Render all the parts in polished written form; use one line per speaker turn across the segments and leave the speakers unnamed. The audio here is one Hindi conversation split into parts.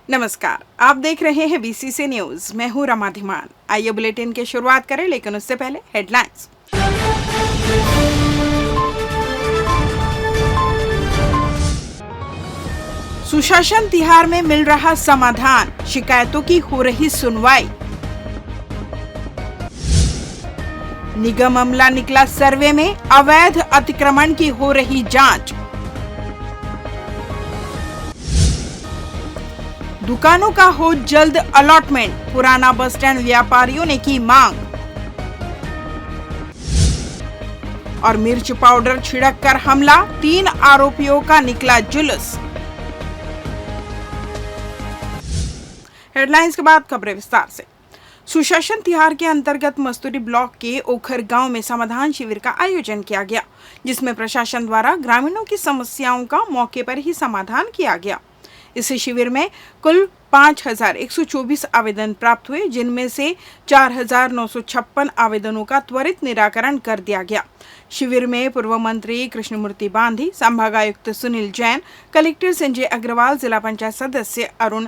नमस्कार, आप देख रहे हैं बीसीसी न्यूज। मैं हूं रमा धीमान। आइए बुलेटिन की शुरुआत करें, लेकिन उससे पहले हेडलाइंस। सुशासन तिहार में मिल रहा समाधान, शिकायतों की हो रही सुनवाई। निगम अमला निकला सर्वे में, अवैध अतिक्रमण की हो रही जांच। दुकानों का हो जल्द अलॉटमेंट, पुराना बस स्टैंड व्यापारियों ने की मांग। और मिर्च पाउडर छिड़क कर हमला, 3 आरोपियों का निकला जुलूस। हेडलाइंस के बाद खबरें विस्तार से। सुशासन तिहार के अंतर्गत मस्तूरी ब्लॉक के ओखर गांव में समाधान शिविर का आयोजन किया गया, जिसमें प्रशासन द्वारा ग्रामीणों की समस्याओं का मौके पर ही समाधान किया गया। इस शिविर में कुल 5,124 आवेदन प्राप्त हुए, जिनमें से 4,956 आवेदनों का त्वरित निराकरण कर दिया गया। शिविर में पूर्व मंत्री कृष्णमूर्ति बांधी, संभागायुक्त सुनील जैन, कलेक्टर संजय अग्रवाल, जिला पंचायत सदस्य अरुण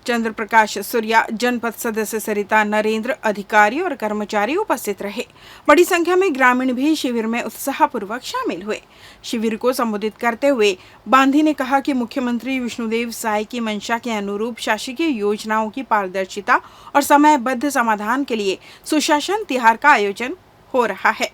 चंद्र प्रकाश सूर्या, जनपद सदस्य सरिता नरेंद्र, अधिकारी और कर्मचारी उपस्थित रहे। बड़ी संख्या में ग्रामीण भी शिविर में उत्साहपूर्वक शामिल हुए। शिविर को संबोधित करते हुए बांधी ने कहा कि मुख्यमंत्री विष्णुदेव साय की मंशा के अनुरूप शासकीय योजनाओं की पारदर्शिता और समयबद्ध समाधान के लिए सुशासन तिहार का आयोजन हो रहा है।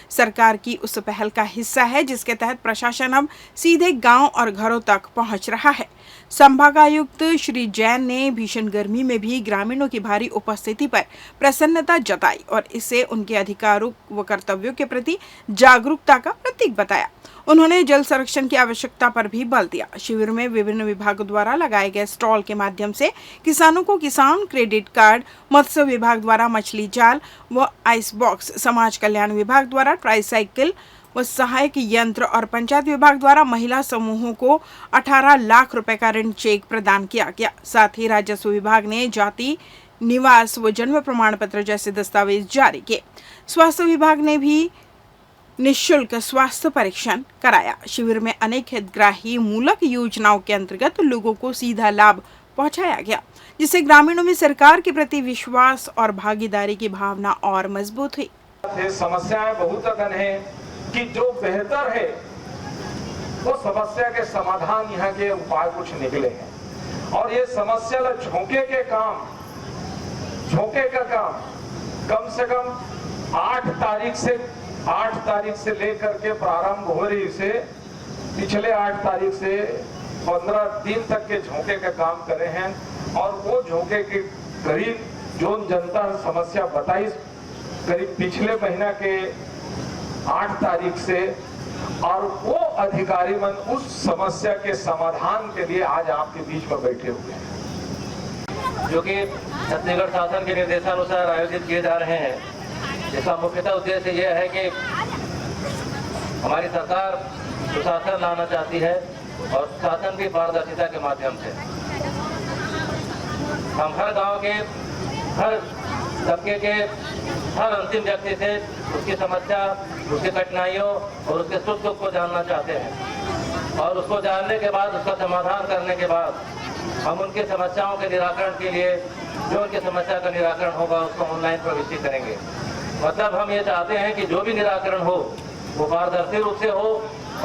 सरकार की उस पहल का हिस्सा है जिसके तहत प्रशासन अब सीधे गांव और घरों तक पहुंच रहा है। संभागायुक्त श्री जैन ने भीषण गर्मी में भी ग्रामीणों की भारी उपस्थिति पर प्रसन्नता जताई और इसे उनके अधिकारों व कर्तव्यों के प्रति जागरूकता का प्रतीक बताया। उन्होंने जल संरक्षण की आवश्यकता पर भी बल दिया। शिविर में विभिन्न विभागों द्वारा लगाए गए स्टॉल के माध्यम से किसानों को किसान क्रेडिट कार्ड, मत्स्य विभाग द्वारा मछली जाल व आइस बॉक्स, समाज कल्याण विभाग द्वारा ट्राईसाइकिल व सहायक यंत्र और पंचायत विभाग द्वारा महिला समूहों को 18 लाख रुपए का ऋण चेक प्रदान किया गया। साथ ही राजस्व विभाग ने जाति, निवास व जन्म प्रमाण पत्र जैसे दस्तावेज जारी किए। स्वास्थ्य विभाग ने भी निःशुल्क स्वास्थ्य परीक्षण कराया। शिविर में अनेक हितग्राही मूलक योजनाओं के अंतर्गत लोगों को सीधा लाभ पहुंचाया गया, जिससे ग्रामीणों में सरकार के प्रति विश्वास और भागीदारी की भावना और मजबूत हुई।
समस्याएं बहुत अगन है कि जो बेहतर है वो समस्या के समाधान यहाँ के उपाय कुछ निकले हैं। और ये समस्या झोंके का काम कम से कम 8 तारीख से लेकर के प्रारंभ हो रही से पिछले 8 तारीख से 15 दिन तक के झोंके का काम करे हैं। और वो झोंके के करीब जो जनता समस्या बताई करीब पिछले महीना के 8 तारीख से, और वो अधिकारी मन उस समस्या के समाधान के लिए आज आपके बीच में बैठे हुए हैं,
जो कि छत्तीसगढ़ शासन के निर्देशानुसार आयोजित किए जा रहे हैं। इसका मुख्यतः उद्देश्य यह है कि हमारी सरकार सुशासन लाना चाहती है और शासन भी पारदर्शिता के माध्यम से। हम हर गांव के, हर तबके के, हर अंतिम व्यक्ति से उसकी समस्या, उसकी कठिनाइयों और उसके सुख दुख को जानना चाहते हैं। और उसको जानने के बाद, उसका समाधान करने के बाद हम उनकी समस्याओं के निराकरण के लिए जो उनकी समस्या का निराकरण होगा उसको ऑनलाइन प्रविष्टि करेंगे। मतलब हम ये चाहते हैं कि जो भी निराकरण हो वो पारदर्शी रूप से हो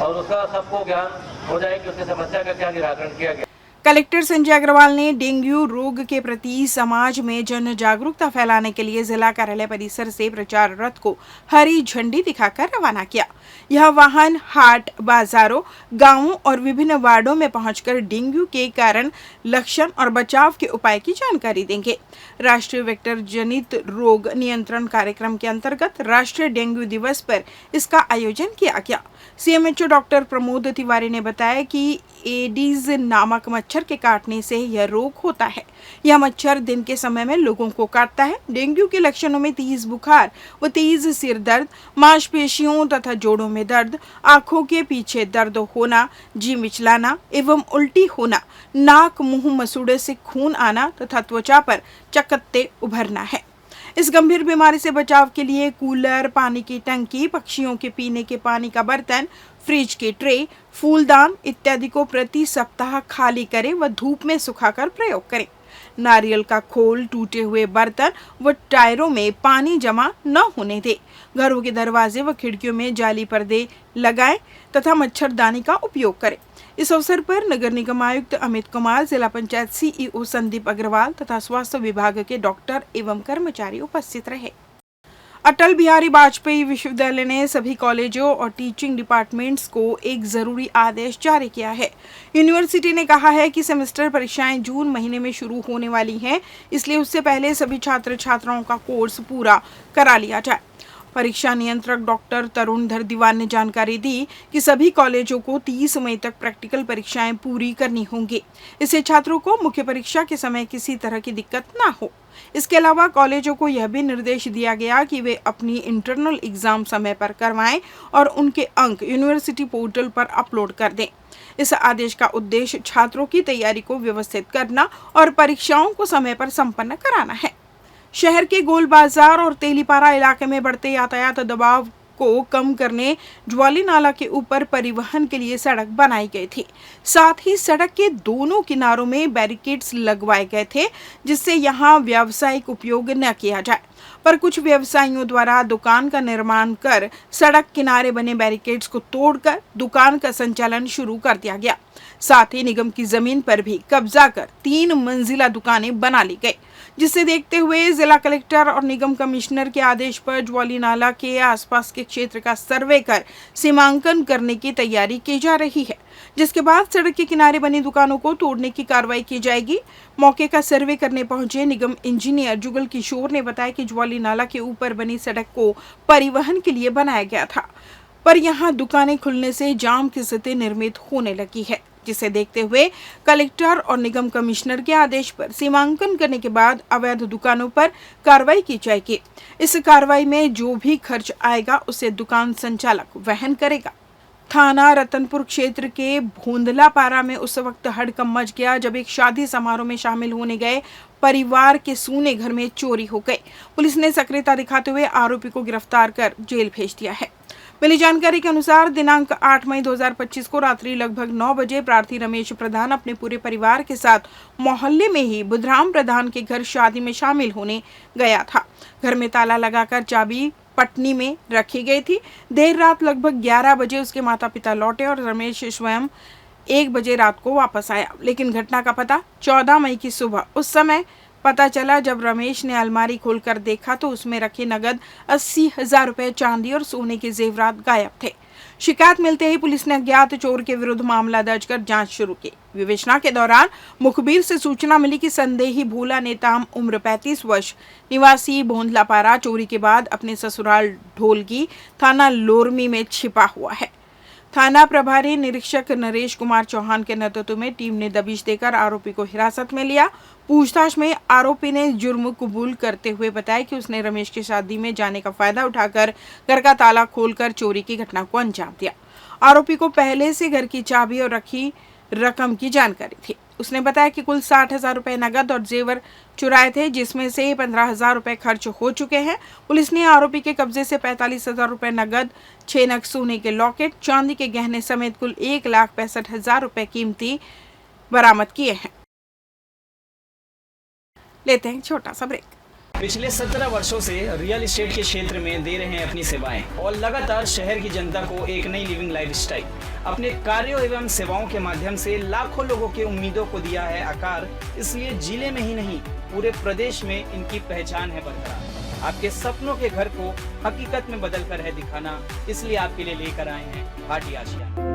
और उसका सबको ज्ञान हो जाए कि उसकी समस्या का क्या निराकरण किया गया।
कलेक्टर संजय अग्रवाल ने डेंगू रोग के प्रति समाज में जन जागरूकता फैलाने के लिए जिला कार्यालय परिसर से प्रचार रथ को हरी झंडी दिखाकर रवाना किया। यह वाहन हाट, बाजारों, गांवों और विभिन्न वार्डों में पहुंचकर डेंगू के कारण, लक्षण और बचाव के उपाय की जानकारी देंगे। राष्ट्रीय वेक्टर जनित रोग नियंत्रण कार्यक्रम के अंतर्गत राष्ट्रीय डेंगू दिवस पर इसका आयोजन किया गया। सीएमएचओ डॉक्टर प्रमोद तिवारी ने बताया कि एडीज नामक मच्छर के काटने से यह रोग होता है। यह मच्छर दिन के समय में लोगों को काटता है। डेंगू के लक्षणों में तेज बुखार व तेज सिर दर्द, मांसपेशियों तथा जोड़ों में दर्द, आंखों के पीछे दर्द होना, जी मिचलाना एवं उल्टी होना, नाक मुंह मसूड़े से खून आना तथा त्वचा पर चकत्ते उभरना है। इस गंभीर बीमारी से बचाव के लिए कूलर, पानी की टंकी, पक्षियों के पीने के पानी का बर्तन, फ्रिज के ट्रे, फूलदान इत्यादि को प्रति सप्ताह खाली करें व धूप में सुखाकर प्रयोग करें। नारियल का खोल, टूटे हुए बर्तन व टायरों में पानी जमा न होने दें। घरों के दरवाजे व खिड़कियों में जाली पर्दे लगाएं तथा मच्छरदानी का उपयोग करें। इस अवसर पर नगर निगम आयुक्त अमित कुमार, जिला पंचायत सीईओ संदीप अग्रवाल तथा स्वास्थ्य विभाग के डॉक्टर एवं कर्मचारी उपस्थित रहे। अटल बिहारी वाजपेयी विश्वविद्यालय ने सभी कॉलेजों और टीचिंग डिपार्टमेंट्स को एक जरूरी आदेश जारी किया है। यूनिवर्सिटी ने कहा है कि सेमेस्टर परीक्षाएं जून महीने में शुरू होने वाली हैं, इसलिए उससे पहले सभी छात्र छात्राओं का कोर्स पूरा करा लिया जाए। परीक्षा नियंत्रक डॉक्टर तरुणधर दीवान ने जानकारी दी कि सभी कॉलेजों को 30 मई तक प्रैक्टिकल परीक्षाएं पूरी करनी होंगी। इससे छात्रों को मुख्य परीक्षा के समय किसी तरह की दिक्कत ना हो। इसके अलावा कॉलेजों को यह भी निर्देश दिया गया कि वे अपनी इंटरनल एग्जाम समय पर करवाएं और उनके अंक यूनिवर्सिटी पोर्टल पर अपलोड कर दें। इस आदेश का उद्देश्य छात्रों की तैयारी को व्यवस्थित करना और परीक्षाओं को समय पर संपन्न कराना है। शहर के गोल बाजार और तेलीपारा इलाके में बढ़ते यातायात दबाव को कम करने ज्वाली नाला के ऊपर परिवहन के लिए सड़क बनाई गई थी। साथ ही सड़क के दोनों किनारों में बैरिकेड्स लगवाए गए थे, जिससे यहां व्यावसायिक उपयोग न किया जाए। पर कुछ व्यवसायियों द्वारा दुकान का निर्माण कर सड़क किनारे बने बैरिकेड्स को तोड़कर दुकान का संचालन शुरू कर दिया गया। साथ ही निगम की जमीन पर भी कब्जा कर 3 मंजिला दुकानें बना ली गई, जिसे देखते हुए जिला कलेक्टर और निगम कमिश्नर के आदेश पर ज्वाली नाला के आसपास के क्षेत्र का सर्वे कर सीमांकन करने की तैयारी की जा रही है, जिसके बाद सड़क के किनारे बनी दुकानों को तोड़ने की कार्रवाई की जाएगी। मौके का सर्वे करने पहुंचे निगम इंजीनियर जुगल किशोर ने बताया कि ज्वाली नाला के ऊपर बनी सड़क को परिवहन के लिए बनाया गया था, पर यहां दुकानें खुलने से जाम की स्थिति निर्मित होने लगी है, जिसे देखते हुए कलेक्टर और निगम कमिश्नर के आदेश पर सीमांकन करने के बाद अवैध दुकानों पर कार्रवाई की जाएगी। इस कार्रवाई में जो भी खर्च आएगा उसे दुकान संचालक वहन करेगा। थाना रतनपुर क्षेत्र के भोंदलापारा में उस वक्त हड़कंप मच गया जब एक शादी समारोह में शामिल होने गए परिवार के सूने घर में चोरी हो गई। पुलिस ने सक्रियता दिखाते हुए आरोपी को गिरफ्तार कर जेल भेज दिया है। मिली जानकारी के अनुसार दिनांक 8 मई 2025 को रात्रि लगभग 9 बजे प्रार्थी रमेश प्रधान अपने पूरे परिवार के साथ मोहल्ले में ही बुधराम प्रधान के घर शादी में शामिल होने गया था। घर में ताला लगाकर चाबी पटनी में रखी गई थी। देर रात लगभग 11 बजे उसके माता पिता लौटे और रमेश स्वयं 1 बजे रात को वापस आया, लेकिन घटना का पता 14 मई की सुबह उस समय पता चला जब रमेश ने अलमारी खोलकर देखा तो उसमें रखे नगद 80,000 रुपए, चांदी और सोने के जेवरात गायब थे। शिकायत मिलते ही पुलिस ने अज्ञात चोर के विरुद्ध मामला दर्ज कर जांच शुरू की। विवेचना के दौरान मुखबिर से सूचना मिली कि संदेही भोला नेताम उम्र 35 वर्ष निवासी भोंदलापारा चोरी के बाद अपने ससुराल ढोलकी थाना लोरमी में छिपा हुआ है। थाना प्रभारी निरीक्षक नरेश कुमार चौहान के नेतृत्व में टीम ने दबिश देकर आरोपी को हिरासत में लिया। पूछताछ में आरोपी ने जुर्म कबूल करते हुए बताया कि उसने रमेश की शादी में जाने का फायदा उठाकर घर का ताला खोलकर चोरी की घटना को अंजाम दिया। आरोपी को पहले से घर की चाबी और रखी रकम की जानकारी थी। उसने बताया कि कुल 60,000 रुपए नगद और जेवर चुराए थे, जिसमें से 15,000 रुपए खर्च हो चुके हैं। पुलिस ने आरोपी के कब्जे से 45,000 रुपए नगद, 6 नग सोने के लॉकेट, चांदी के गहने समेत कुल 1,65,000 रुपए कीमती बरामद किए हैं। लेते हैं छोटा सा ब्रेक।
पिछले 17 वर्षों से रियल एस्टेट के क्षेत्र में दे रहे हैं अपनी सेवाएं और लगातार शहर की जनता को एक नई लिविंग लाइफस्टाइल। अपने कार्यों एवं सेवाओं के माध्यम से लाखों लोगों की उम्मीदों को दिया है आकार। इसलिए जिले में ही नहीं पूरे प्रदेश में इनकी पहचान है बरकरार। आपके सपनों के घर को हकीकत में बदल कर है दिखाना, इसलिए आपके लिए लेकर आए हैं भाटी आशिया।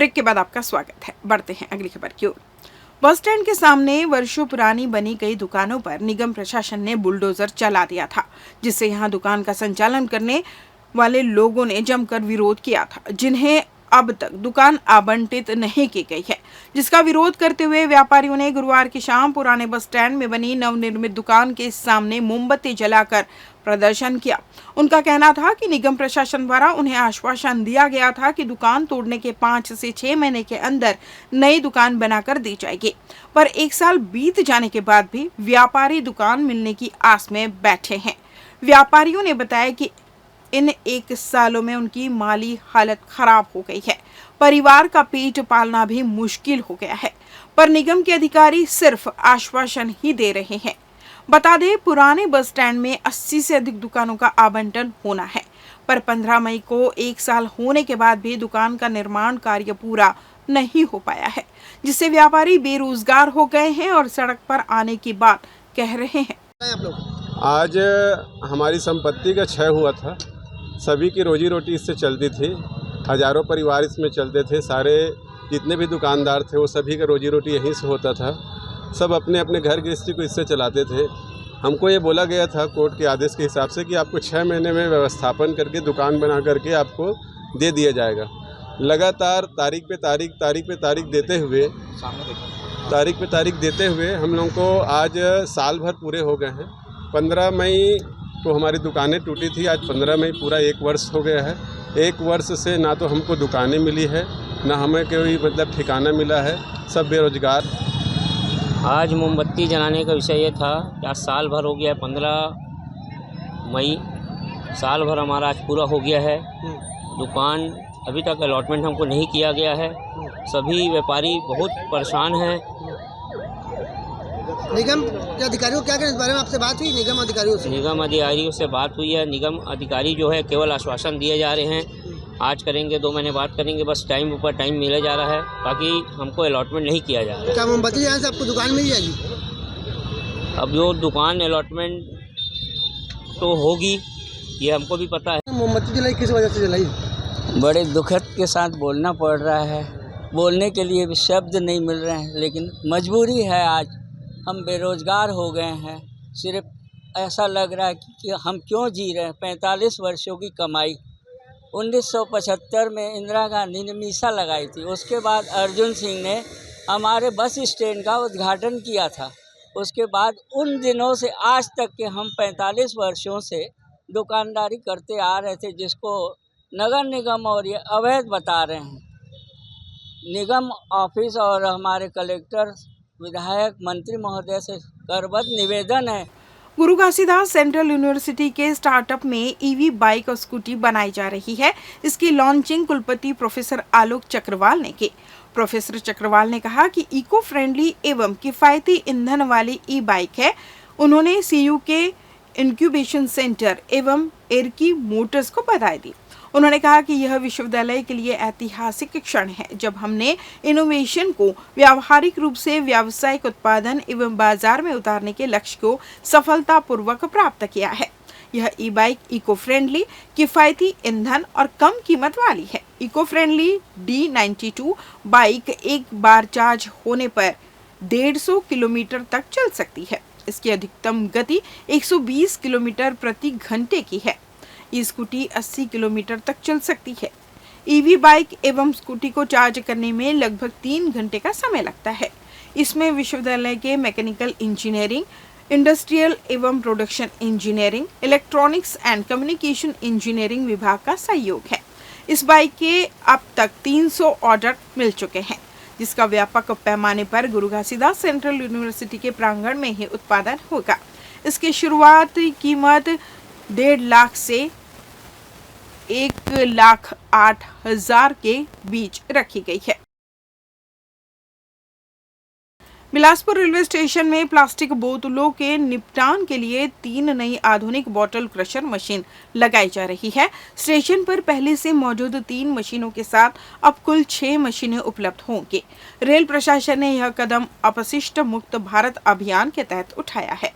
ब्रेक के बाद आपका स्वागत है। बढ़ते हैं अगली खबर की ओर। बस स्टैंड के सामने वर्षों पुरानी बनी कई दुकानों पर निगम प्रशासन ने बुलडोजर चला दिया था, जिससे यहां दुकान का संचालन करने वाले लोगों ने जमकर विरोध किया था, जिन्हें अब तक दुकान आवंटित नहीं की गई है। जिसका विरोध करते हुए व्यापारियों ने गुरुवार की शाम पुराने बस स्टैंड में बनी नवनिर्मित दुकान के सामने मोमबत्ती जलाकर प्रदर्शन किया। उनका कहना था कि निगम प्रशासन द्वारा उन्हें आश्वासन दिया गया था कि दुकान तोड़ने के 5 से 6 महीने के अंदर नई दुकान बनाकर दी जाएगी, पर 1 साल बीत जाने के बाद भी व्यापारी दुकान मिलने की आस में बैठे हैं। व्यापारियों ने बताया कि इन 1 सालों में उनकी माली हालत खराब हो गई है, परिवार का पेट पालना भी मुश्किल हो गया है, पर निगम के अधिकारी सिर्फ आश्वासन ही दे रहे हैं। बता दें, पुराने बस स्टैंड में 80 से अधिक दुकानों का आवंटन होना है, पर 15 मई को 1 साल होने के बाद भी दुकान का निर्माण कार्य पूरा नहीं हो पाया है, जिससे व्यापारी बेरोजगार हो गए हैं और सड़क पर आने की बात कह रहे हैं।
आज हमारी संपत्ति का क्षय हुआ था। सभी की रोजी रोटी इससे चलती थी, हजारों परिवार इसमें चलते थे। सारे जितने भी दुकानदार थे वो सभी का रोजी रोटी यहीं से होता था। सब अपने अपने घर गृहस्थी को इससे चलाते थे। हमको ये बोला गया था कोर्ट के आदेश के हिसाब से कि आपको 6 महीने में व्यवस्थापन करके दुकान बना करके आपको दे दिया जाएगा। लगातार तारीख पे तारीख देते हुए हम लोगों को आज साल भर पूरे हो गए हैं। 15 मई को हमारी दुकानें टूटी थी, आज 15 मई पूरा 1 वर्ष हो गया है। 1 वर्ष से ना तो हमको दुकानें मिली है, ना हमें कोई मतलब ठिकाना मिला है, सब बेरोजगार।
आज मोमबत्ती जलाने का विषय ये था कि आज साल भर हो गया है, 15 मई साल भर हमारा आज पूरा हो गया है। दुकान अभी तक अलॉटमेंट हमको नहीं किया गया है। सभी व्यापारी बहुत परेशान हैं।
निगम के अधिकारियों क्या करें, इस बारे में आपसे बात हुई निगम अधिकारियों से?
निगम अधिकारियों से बात हुई है। निगम अधिकारी जो है केवल आश्वासन दिए जा रहे हैं, आज करेंगे 2 महीने बाद करेंगे, बस टाइम ऊपर टाइम मिला जा रहा है, बाकी हमको अलॉटमेंट नहीं किया जा रहा है।
क्या मोमबत्ती जलाने से आपको दुकान मिल जाएगी?
अब जो दुकान अलॉटमेंट तो होगी ये हमको भी पता है।
मोमबत्ती जलाई किस वजह से जलाई?
बड़े दुखद के साथ बोलना पड़ रहा है, बोलने के लिए भी शब्द नहीं मिल रहे हैं, लेकिन मजबूरी है। आज हम बेरोज़गार हो गए हैं। सिर्फ ऐसा लग रहा है कि हम क्यों जी रहे हैं। 45 वर्षों की कमाई 1975 में इंदिरा गांधी ने मीसा लगाई थी, उसके बाद अर्जुन सिंह ने हमारे बस स्टैंड का उद्घाटन किया था। उसके बाद उन दिनों से आज तक के हम 45 वर्षों से दुकानदारी करते आ रहे थे, जिसको नगर निगम और ये अवैध बता रहे हैं। निगम ऑफिस और हमारे कलेक्टर, विधायक, मंत्री महोदय से करबद्ध निवेदन है।
गुरु घासीदास सेंट्रल यूनिवर्सिटी के स्टार्टअप में ईवी बाइक और स्कूटी बनाई जा रही है। इसकी लॉन्चिंग कुलपति प्रोफेसर आलोक चक्रवाल ने की। प्रोफेसर चक्रवाल ने कहा कि इको फ्रेंडली एवं किफायती ईंधन वाली ई बाइक है। उन्होंने सीयू के इंक्यूबेशन सेंटर एवं एरकी मोटर्स को बधाई दी। उन्होंने कहा कि यह विश्वविद्यालय के लिए ऐतिहासिक क्षण है, जब हमने इनोवेशन को व्यावहारिक रूप से व्यावसायिक उत्पादन एवं बाजार में उतारने के लक्ष्य को सफलतापूर्वक प्राप्त किया है। यह ई बाइक इको फ्रेंडली, किफायती ईंधन और कम कीमत वाली है। इको फ्रेंडली D92 बाइक एक बार चार्ज होने पर 150 किलोमीटर तक चल सकती है। इसकी अधिकतम गति 120 किलोमीटर प्रति घंटे की है। ये स्कूटी 80 किलोमीटर तक चल सकती है। ईवी बाइक एवं स्कूटी को चार्ज करने में लगभग 3 घंटे का समय लगता है। इसमें विश्वविद्यालय के मैकेनिकल इंजीनियरिंग, इंडस्ट्रियल एवं production engineering, electronics and communication engineering विभाग का सहयोग है। इस बाइक के अब तक 300 ऑर्डर मिल चुके हैं, जिसका व्यापक पैमाने पर गुरु घासीदास सेंट्रल यूनिवर्सिटी के प्रांगण में ही उत्पादन होगा। इसकी शुरुआती कीमत 1.5 लाख से 1,08,000 के बीच रखी गई है। बिलासपुर रेलवे स्टेशन में प्लास्टिक बोतलों के निपटान के लिए 3 नई आधुनिक बॉटल क्रशर मशीन लगाई जा रही है। स्टेशन पर पहले से मौजूद 3 मशीनों के साथ अब कुल 6 मशीनें उपलब्ध होंगी। रेल प्रशासन ने यह कदम अपशिष्ट मुक्त भारत अभियान के तहत उठाया है।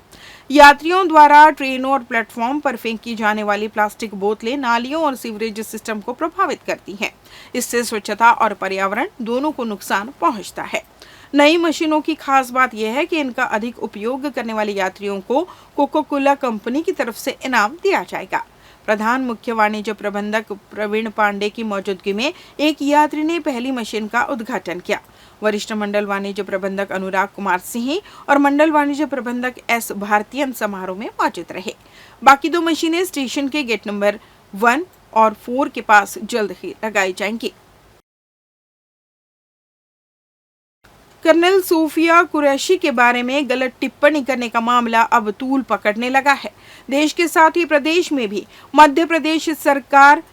यात्रियों द्वारा ट्रेनों और प्लेटफॉर्म पर फेंकी जाने वाली प्लास्टिक बोतलें नालियों और सीवरेज सिस्टम को प्रभावित करती हैं। इससे स्वच्छता और पर्यावरण दोनों को नुकसान पहुंचता है। नई मशीनों की खास बात यह है कि इनका अधिक उपयोग करने वाले यात्रियों को कोका कोला कंपनी की तरफ से इनाम दिया जाएगा। प्रधान मुख्य वाणिज्य प्रबंधक प्रवीण पांडे की मौजूदगी में एक यात्री ने पहली मशीन का उद्घाटन किया। वरिष्ठ मंडल वाणिज्य प्रबंधक अनुराग कुमार सिंह और मंडल वाणिज्य प्रबंधक एस भारतीयन समारोह में मौजूद रहे। बाकी 2 मशीनें स्टेशन के गेट नंबर 1 और 4 के पास जल्द ही लगाई जाएंगी। कर्नल सोफिया कुरैशी के बारे में गलत टिप्पणी करने का मामला अब तूल पकड़ने लगा है। देश के साथ ही प्रदेश में भी मध्य प्रदेश सरकार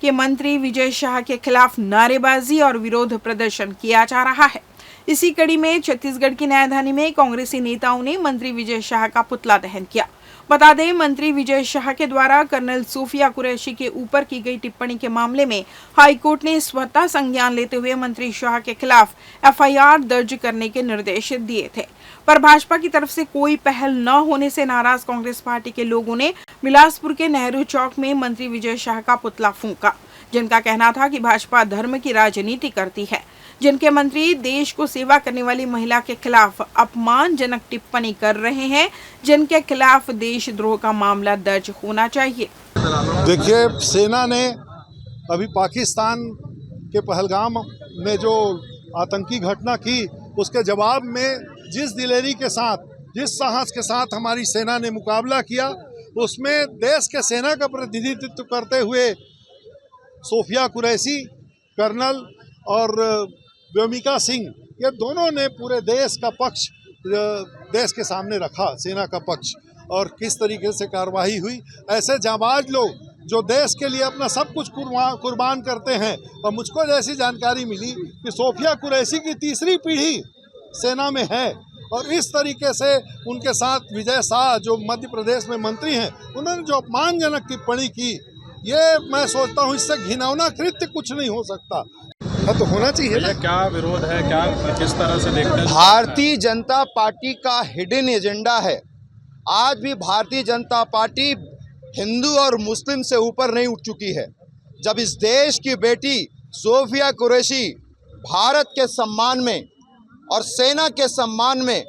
के मंत्री विजय शाह के खिलाफ नारेबाजी और विरोध प्रदर्शन किया जा रहा है। इसी कड़ी में छत्तीसगढ़ की न्यायधानी में कांग्रेसी नेताओं ने मंत्री विजय शाह का पुतला दहन किया। बता दें, मंत्री विजय शाह के द्वारा कर्नल सोफिया कुरैशी के ऊपर की गई टिप्पणी के मामले में हाईकोर्ट ने स्वतः संज्ञान लेते हुए मंत्री शाह के खिलाफ एफआईआर दर्ज करने के निर्देश दिए थे। पर भाजपा की तरफ से कोई पहल न होने से नाराज कांग्रेस पार्टी के लोगों ने बिलासपुर के नेहरू चौक में मंत्री विजय शाह का पुतला फूंका, जिनका कहना था कि भाजपा धर्म की राजनीति करती है। जिनके मंत्री देश को सेवा करने वाली महिला के खिलाफ अपमानजनक टिप्पणी कर रहे हैं, जिनके खिलाफ देशद्रोह का मामला दर्ज होना चाहिए।
देखिए, सेना ने अभी पाकिस्तान के पहलगाम में जो आतंकी घटना की, उसके जवाब में जिस दिलेरी के साथ, जिस साहस के साथ हमारी सेना ने मुकाबला किया, उसमें देश के सेना का प्रतिनिधित्व करते हुए सोफिया कुरैशी, कर्नल और व्योमिका सिंह, ये दोनों ने पूरे देश का पक्ष देश के सामने रखा, सेना का पक्ष, और किस तरीके से कार्रवाई हुई। ऐसे जाबाज लोग जो देश के लिए अपना सब कुछ कुर्बान करते हैं। और मुझको जैसी जानकारी मिली कि सोफिया कुरैशी की 3री पीढ़ी सेना में है, और इस तरीके से उनके साथ विजय शाह जो मध्य प्रदेश में मंत्री हैं, उन्होंने जो अपमानजनक टिप्पणी की, ये मैं सोचता हूँ इससे घिनौना कृत्य कुछ नहीं हो सकता। तो होना चाहिए।
क्या विरोध है, क्या किस तरह से देखते हैं?
भारतीय जनता पार्टी का हिडन एजेंडा है। आज भी भारतीय जनता पार्टी हिंदू और मुस्लिम से ऊपर नहीं उठ चुकी है। जब इस देश की बेटी सोफिया कुरैशी भारत के सम्मान में और सेना के सम्मान में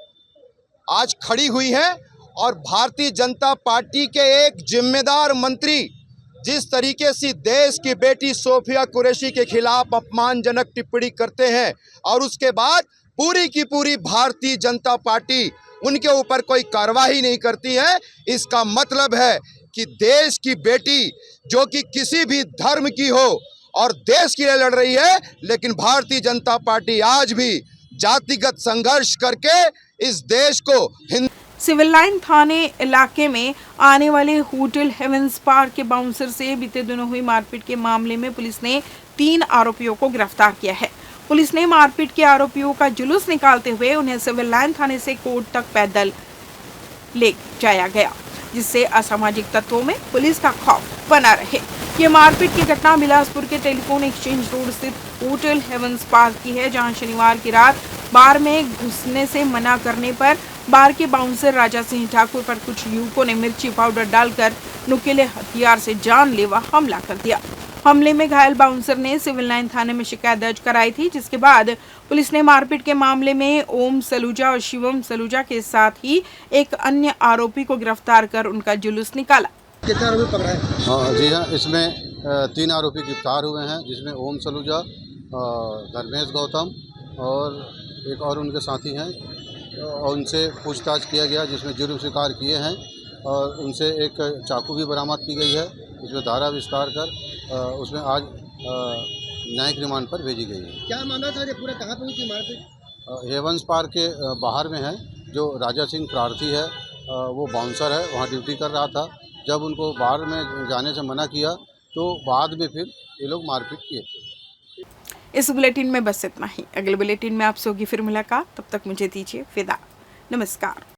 आज खड़ी हुई है, और भारतीय जनता पार्टी के एक जिम्मेदार मंत्री जिस तरीके से देश की बेटी सोफिया कुरैशी के खिलाफ अपमानजनक टिप्पणी करते हैं, और उसके बाद पूरी की पूरी भारतीय जनता पार्टी उनके ऊपर कोई कार्रवाई नहीं करती है, इसका मतलब है कि देश की बेटी जो कि किसी भी धर्म की हो और देश के लिए लड़ रही है, लेकिन भारतीय जनता पार्टी आज भी जातिगत संघर्ष करके इस देश को
सिविल लाइन थाने इलाके में आने वाले होटल हेवेंस पार्क के बाउंसर से बीते दिनों हुई मारपीट के मामले में पुलिस ने 3 आरोपियों को गिरफ्तार किया है। पुलिस ने मारपीट के आरोपियों का जुलूस निकालते हुए उन्हें सिविल लाइन थाने से कोर्ट तक पैदल ले जाया गया, जिससे असामाजिक तत्वों में पुलिस का खौफ बना रहे। ये मारपीट की घटना बिलासपुर के टेलीफोन एक्सचेंज रोड स्थित होटल हेवेंस पार्क की है, जहां शनिवार की रात बार में घुसने से मना करने पर बार के बाउंसर राजा सिंह ठाकुर पर कुछ युवकों ने मिर्ची पाउडर डालकर नुकीले हथियार से जानलेवा हमला कर दिया। हमले में घायल बाउंसर ने सिविल लाइन थाने में शिकायत दर्ज कराई थी, जिसके बाद पुलिस ने मारपीट के मामले में ओम सलूजा और शिवम सलूजा के साथ ही एक अन्य आरोपी को गिरफ्तार कर उनका जुलूस निकाला।
कितने आरोपी पकड़ा है?
हाँ जी हाँ, इसमें 3 आरोपी गिरफ्तार हुए हैं, जिसमें ओम सलूजा, धर्मेश गौतम और एक और उनके साथी हैं, और उनसे पूछताछ किया गया, जिसमें जुर्म स्वीकार किए हैं, और उनसे एक चाकू भी बरामद की गई है, जिसमें धारा विस्तार कर उसमें आज न्यायिक रिमांड पर भेजी गई है।
क्या मामला था? ये पूरा कहाँ पे हुई थी मारपीट?
हेवंस पार्क के बाहर में है। जो राजा सिंह प्रार्थी है, वो बाउंसर है, वहाँ ड्यूटी कर रहा था। जब उनको बाहर में जाने से मना किया, तो बाद में फिर ये लोग मारपीट किए थे।
इस बुलेटिन में बस इतना ही। अगले बुलेटिन में आपसे होगी फिर मुलाकात, तब तक मुझे दीजिए विदा। नमस्कार।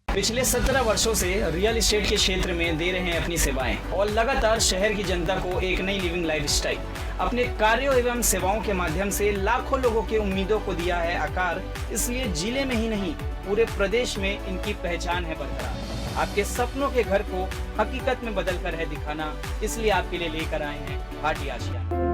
पिछले 17 वर्षों से रियल एस्टेट के क्षेत्र में दे रहे हैं अपनी सेवाएं और लगातार शहर की जनता को एक नई लिविंग लाइफस्टाइल। अपने कार्यों एवं सेवाओं के माध्यम से लाखों लोगों की उम्मीदों को दिया है आकार। इसलिए जिले में ही नहीं पूरे प्रदेश में इनकी पहचान है बरकरार। आपके सपनों के घर को हकीकत में बदल कर है दिखाना, इसलिए आपके लिए लेकर आए हैं भाटी आशिया।